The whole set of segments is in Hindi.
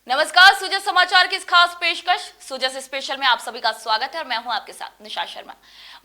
नमस्कार, सुजस समाचार की इस खास पेशकश सुजस स्पेशल में आप सभी का स्वागत है और मैं हूं आपके साथ निशा शर्मा।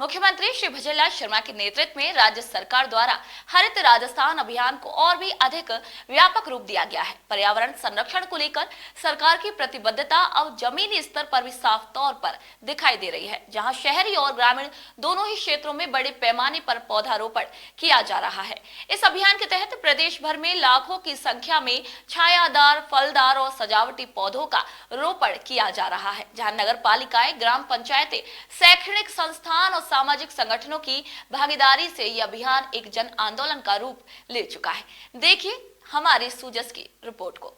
मुख्यमंत्री श्री भजनलाल शर्मा के नेतृत्व में राज्य सरकार द्वारा हरित राजस्थान अभियान को और भी अधिक व्यापक रूप दिया गया है। पर्यावरण संरक्षण को लेकर सरकार की प्रतिबद्धता अब जमीनी स्तर पर भी साफ तौर पर दिखाई दे रही है, जहां शहरी और ग्रामीण दोनों ही क्षेत्रों में बड़े पैमाने पर पौधारोपण किया जा रहा है। इस अभियान के तहत प्रदेश भर में लाखों की संख्या में छायादार, फलदार और सजावटी पौधों का रोपण किया जा रहा है, जहां नगर पालिकाएं, ग्राम पंचायतें, शैक्षणिक संस्थान और सामाजिक संगठनों की भागीदारी से यह अभियान एक जन आंदोलन का रूप ले चुका है। देखिए हमारी सुजस की रिपोर्ट को।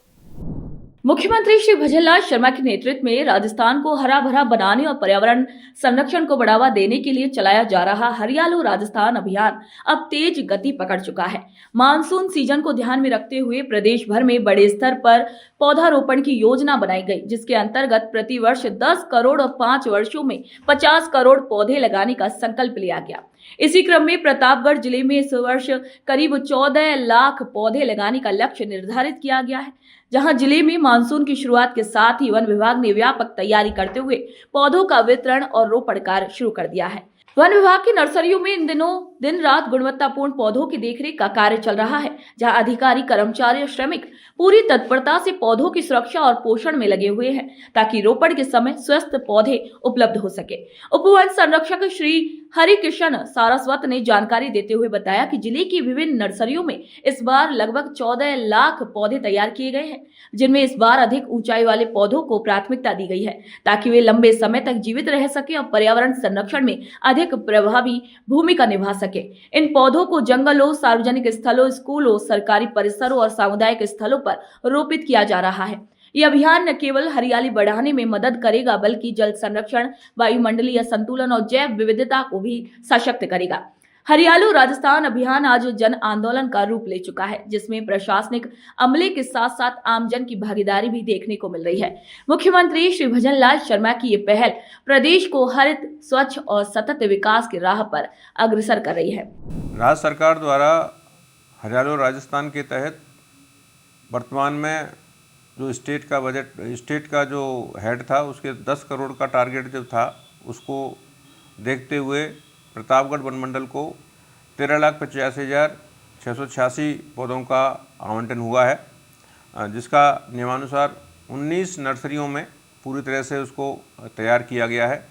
मुख्यमंत्री श्री भजनलाल शर्मा के नेतृत्व में राजस्थान को हरा भरा बनाने और पर्यावरण संरक्षण को बढ़ावा देने के लिए चलाया जा रहा हरियालो राजस्थान अभियान अब तेज गति पकड़ चुका है। मानसून सीजन को ध्यान में रखते हुए प्रदेश भर में बड़े स्तर पर पौधारोपण की योजना बनाई गई, जिसके अंतर्गत प्रतिवर्ष 10 करोड़ और 5 वर्षों में 50 करोड़ पौधे लगाने का संकल्प लिया गया। इसी क्रम में प्रतापगढ़ जिले में इस वर्ष करीब 14 लाख पौधे लगाने का लक्ष्य निर्धारित किया गया है, जहां जिले में मानसून की शुरुआत के साथ ही वन विभाग ने व्यापक तैयारी करते हुए पौधों का वितरण और रोपण कार्य शुरू कर दिया है। वन विभाग की नर्सरियों में इन दिनों दिन रात गुणवत्तापूर्ण पौधों की देखरेख का कार्य चल रहा है, जहां अधिकारी, कर्मचारी और श्रमिक पूरी तत्परता से पौधों की सुरक्षा और पोषण में लगे हुए हैं, ताकि रोपण के समय स्वस्थ पौधे उपलब्ध हो सके। उपवन संरक्षक श्री हरिकिशन सारस्वत ने जानकारी देते हुए बताया कि जिले की विभिन्न नर्सरियों में इस बार लगभग 14 लाख पौधे तैयार किए गए हैं, जिनमें इस बार अधिक ऊंचाई वाले पौधों को प्राथमिकता दी गई है, ताकि वे लंबे समय तक जीवित रह सके और पर्यावरण संरक्षण में अधिक प्रभावी भूमिका निभा सके। इन पौधों को जंगलों, सार्वजनिक स्थलों, स्कूलों, सरकारी परिसरों और सामुदायिक स्थलों पर रोपित किया जा रहा है। यह अभियान न केवल हरियाली बढ़ाने में मदद करेगा, बल्कि जल संरक्षण, वायुमंडलीय संतुलन और जैव विविधता को भी सशक्त करेगा। हरियालो राजस्थान अभियान आज जन आंदोलन का रूप ले चुका है, जिसमें प्रशासनिक अमले के साथ साथ आमजन की भागीदारी भी देखने को मिल रही है। मुख्यमंत्री श्री भजनलाल शर्मा की ये पहल प्रदेश को हरित, स्वच्छ और सतत विकास की राह पर अग्रसर कर रही है। राज्य सरकार द्वारा हरियालो राजस्थान के तहत वर्तमान में जो स्टेट का जो हेड था, उसके 10 करोड़ का टारगेट जो था, उसको देखते हुए प्रतापगढ़ वनमंडल को 13,85,686 पौधों का आवंटन हुआ है, जिसका नियमानुसार 19 नर्सरियों में पूरी तरह से उसको तैयार किया गया है।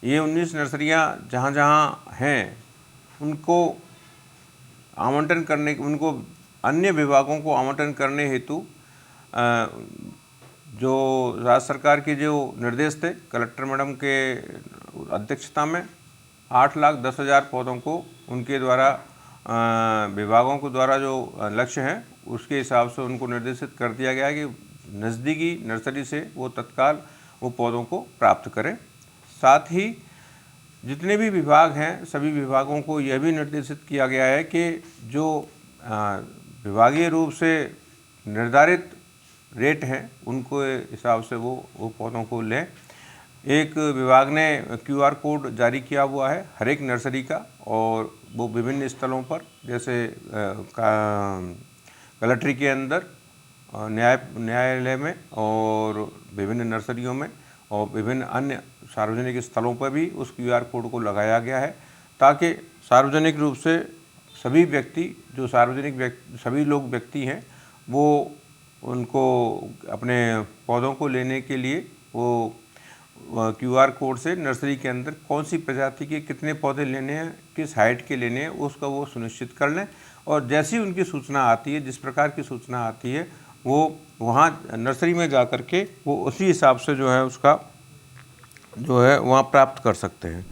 ये 19 नर्सरियाँ जहाँ जहाँ हैं उनको आवंटन करने, उनको अन्य विभागों को आवंटन करने हेतु जो राज्य सरकार के जो निर्देश थे, कलेक्टर मैडम के अध्यक्षता में 8,10,000 पौधों को उनके द्वारा विभागों के द्वारा जो लक्ष्य हैं उसके हिसाब से उनको निर्देशित कर दिया गया है कि नज़दीकी नर्सरी से वो तत्काल वो पौधों को प्राप्त करें। साथ ही जितने भी विभाग हैं, सभी विभागों को यह भी निर्देशित किया गया है कि जो विभागीय रूप से निर्धारित रेट हैं उनको हिसाब से वो पौधों को लें। एक विभाग ने QR कोड जारी किया हुआ है हर एक नर्सरी का, और वो विभिन्न स्थलों पर, जैसे कलेक्ट्री के अंदर, न्यायालय में और विभिन्न नर्सरियों में और विभिन्न अन्य सार्वजनिक स्थलों पर भी उस QR कोड को लगाया गया है, ताकि सार्वजनिक रूप से सभी व्यक्ति, जो सभी लोग व्यक्ति हैं, वो उनको अपने पौधों को लेने के लिए वो QR कोड से नर्सरी के अंदर कौन सी प्रजाति के कितने पौधे लेने हैं, किस हाइट के लेने हैं, उसका वो सुनिश्चित कर लें। और जैसी उनकी सूचना आती है, जिस प्रकार की सूचना आती है, वो वहाँ नर्सरी में जा कर के वो उसी हिसाब से जो है उसका जो है वहाँ प्राप्त कर सकते हैं।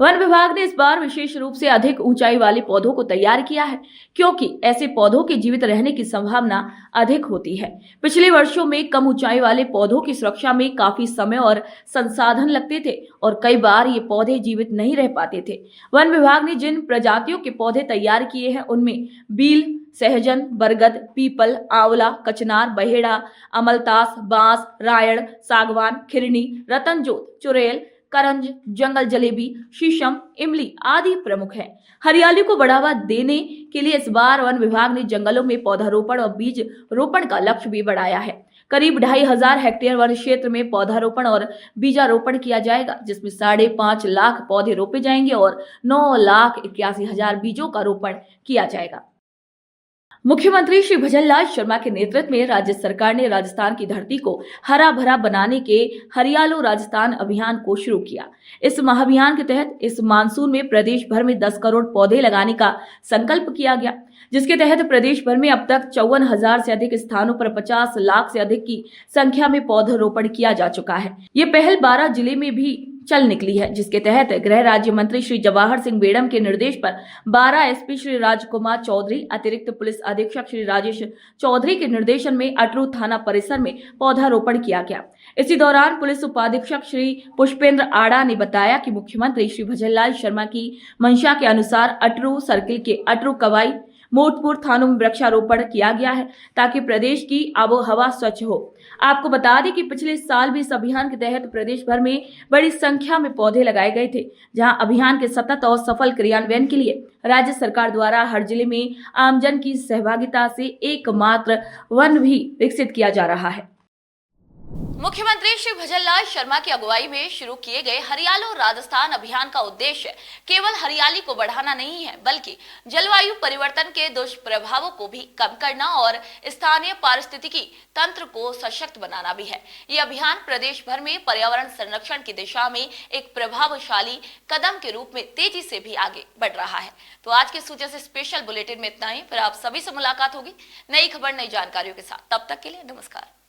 वन विभाग ने इस बार विशेष रूप से अधिक ऊंचाई वाले पौधों को तैयार किया है, क्योंकि ऐसे पौधों के जीवित रहने की संभावना अधिक होती है। पिछले वर्षों में कम ऊंचाई वाले पौधों की सुरक्षा में काफी समय और संसाधन लगते थे और कई बार ये पौधे जीवित नहीं रह पाते थे। वन विभाग ने जिन प्रजातियों के पौधे तैयार किए हैं उनमें बील, सहजन, बरगद, पीपल, आंवला, कचनार, बहेड़ा, अमलतास, बांस, रायड़, सागवान, खिरनी, रतनजोत, चुड़ैल, करंज, जंगल जलेबी, शीशम, इमली आदि प्रमुख हैं। हरियाली को बढ़ावा देने के लिए इस बार वन विभाग ने जंगलों में पौधारोपण और बीज रोपण का लक्ष्य भी बढ़ाया है। करीब 2,500 हेक्टेयर वन क्षेत्र में पौधारोपण और बीजारोपण किया जाएगा, जिसमें 5.5 लाख पौधे रोपे जाएंगे और 9,81,000 बीजों का रोपण किया जाएगा। मुख्यमंत्री श्री भजनलाल शर्मा के नेतृत्व में राज्य सरकार ने राजस्थान की धरती को हरा भरा बनाने के हरियालो राजस्थान अभियान को शुरू किया। इस महाअभियान के तहत इस मानसून में प्रदेश भर में 10 करोड़ पौधे लगाने का संकल्प किया गया, जिसके तहत प्रदेश भर में अब तक 54,000 से अधिक स्थानों पर 50 लाख से अधिक की संख्या में पौधरोपण किया जा चुका है। ये पहल 12 जिले में भी चल निकली है, जिसके तहत गृह राज्य मंत्री श्री जवाहर सिंह बेड़म के निर्देश पर 12 एसपी श्री राजकुमार चौधरी, अतिरिक्त पुलिस अधीक्षक श्री राजेश चौधरी के निर्देशन में अटरू थाना परिसर में पौधारोपण किया गया। इसी दौरान पुलिस उपाधीक्षक श्री पुष्पेंद्र आड़ा ने बताया कि मुख्यमंत्री श्री भजनलाल शर्मा की मंशा के अनुसार अटरू सर्किल के अटरू कवाई मोटपुर थानों में वृक्षारोपण किया गया है, ताकि प्रदेश की आबोहवा स्वच्छ हो। आपको बता दें कि पिछले साल भी इस अभियान के तहत प्रदेश भर में बड़ी संख्या में पौधे लगाए गए थे, जहां अभियान के सतत और सफल क्रियान्वयन के लिए राज्य सरकार द्वारा हर जिले में आमजन की सहभागिता से एकमात्र वन भी विकसित किया जा रहा है। मुख्यमंत्री श्री भजनलाल शर्मा की अगुवाई में शुरू किए गए हरियालो राजस्थान अभियान का उद्देश्य केवल हरियाली को बढ़ाना नहीं है, बल्कि जलवायु परिवर्तन के दुष्प्रभावों को भी कम करना और स्थानीय पारिस्थितिकी तंत्र को सशक्त बनाना भी है। ये अभियान प्रदेश भर में पर्यावरण संरक्षण की दिशा में एक प्रभावशाली कदम के रूप में तेजी से भी आगे बढ़ रहा है। तो आज के सूचे से स्पेशल बुलेटिन में इतना ही। फिर आप सभी से मुलाकात होगी नई खबर, नई जानकारियों के साथ। तब तक के लिए नमस्कार।